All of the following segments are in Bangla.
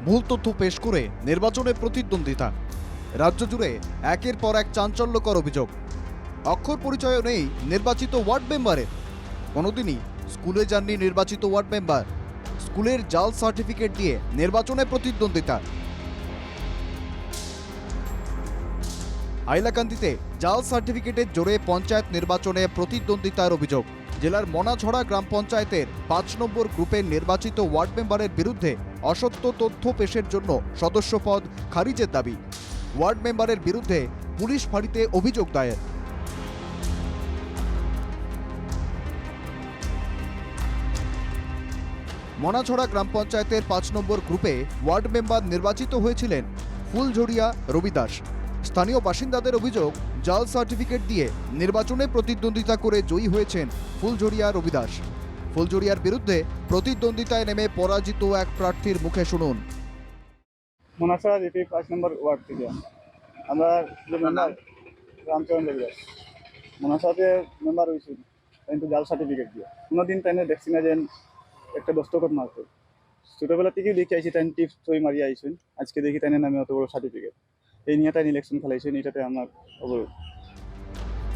ভুল তথ্য পেশ করে নির্বাচনে প্রতিদ্বন্দ্বিতা। রাজ্য জুড়ে একের পর এক চাঞ্চল্যকর অভিযোগ। অক্ষর পরিচয় নেই নির্বাচিত ওয়ার্ড মেম্বারের। কোনোদিনই স্কুলে যাননি নির্বাচিত ওয়ার্ড মেম্বার। স্কুলের জাল সার্টিফিকেট দিয়ে নির্বাচনে প্রতিদ্বন্দ্বিতা। হাইলাকান্দিতে জাল সার্টিফিকেটের জোরে পঞ্চায়েত নির্বাচনে প্রতিদ্বন্দ্বিতার অভিযোগ। জেলার মনাঝড়া গ্রাম পঞ্চায়েতের ৫ নম্বর গ্রুপের নির্বাচিত ওয়ার্ড মেম্বারের বিরুদ্ধে অসত্য তথ্য পেশের জন্য সদস্য পদ খারিজের দাবি। ওয়ার্ড মেম্বারের বিরুদ্ধে পুলিশ ফাঁড়িতে অভিযোগ দায়ের। মনাঝড়া গ্রাম পঞ্চায়েতের ৫ নম্বর গ্রুপে ওয়ার্ড মেম্বার নির্বাচিত হয়েছিলেন ফুলঝড়িয়া রবি দাস। স্থানীয় বাসিন্দাদের অভিযোগ, জাল সার্টিফিকেট দিয়ে নির্বাচনে প্রতিদ্বন্দ্বিতা করে জয়ী হয়েছেন ফুলঝড়িয়া রবি দাস। ফুলঝড়িয়ার বিরুদ্ধে প্রতিদ্বন্দ্বিতায় নেমে পরাজিত এক প্রার্থীর মুখে শুনুন। মনাছড়া জিপি ৫ নম্বর ওয়ার্ড থেকে আমরা যে মেম্বার রামচরণ রবি দাস মনাছড়াতে মেম্বার হয়েছি, কিন্তু জাল সার্টিফিকেট দিয়ে। কোনোদিন তাই দেখছি না যে একটা দস্তখত মারতো। ছোটোবেলা থেকেই দেখে আইসি তাই টিপস সই মারি আইসুন, আজকে দেখি তাই নামে অত বড় সার্টিফিকেট। এই নিয়ে তাই ইলেকশন খেলাইছেন, এটাতে আমার অবরোধ।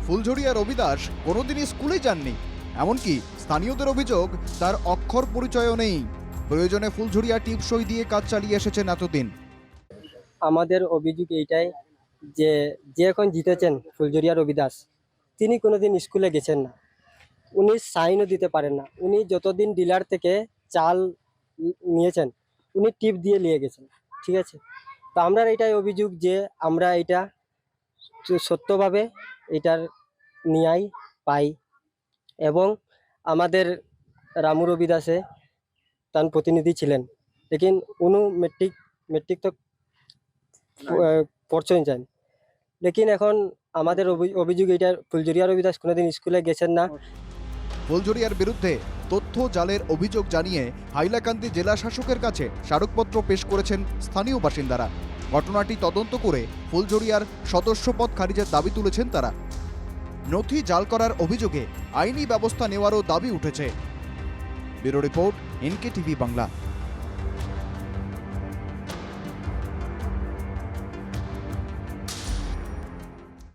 ফুলঝড়িয়া রবি দাস কোনোদিনই স্কুলে যাননি। এমনকি স্থানীয়দের অভিযোগ, তার অক্ষর পরিচয়ও নেই। প্রয়োজনে ফুলঝড়িয়া টিপসই দিয়ে কাজ চালিয়ে এসেছেন এতদিন। আমাদের অভিযোগ এইটাই যে এখন জিতেছেন ফুলঝড়িয়া রবি দাস, তিনি কোনোদিন স্কুলে গেছেন না। উনি সাইনও দিতে পারেন না। উনি যতদিন ডিলার থেকে চাল নিয়েছেন উনি টিপ দিয়ে নিয়ে গেছেন, ঠিক আছে। তো আমরা এটাই অভিযোগ যে আমরা এটা সত্যভাবে এটার ন্যায় পাই, এবং আমাদের রামু রবি দাসে তার প্রতিনিধি ছিলেন, লেকিন উনি মেট্রিক তো পড়ছেন চান। লেকিন এখন আমাদের অভিযোগ এটা ফুলঝড়িয়া রবি দাস কোনোদিন স্কুলে গেছেন না। ফুলঝড়িয়ার বিরুদ্ধে তথ্য জালের অভিযোগ জানিয়ে হাইলাকান্দি জেলা শাসকের কাছে স্মারকপত্র পেশ করেছেন স্থানীয় বাসিন্দারা। ঘটনাটি তদন্ত করে ফুলঝড়িয়ার সদস্যপদ খারিজের দাবি তুলেছেন তারা। নথি জাল করার অভিযোগে আইনি ব্যবস্থা নেওয়ারও দাবি উঠেছে। Bureau report, NK TV Bangla.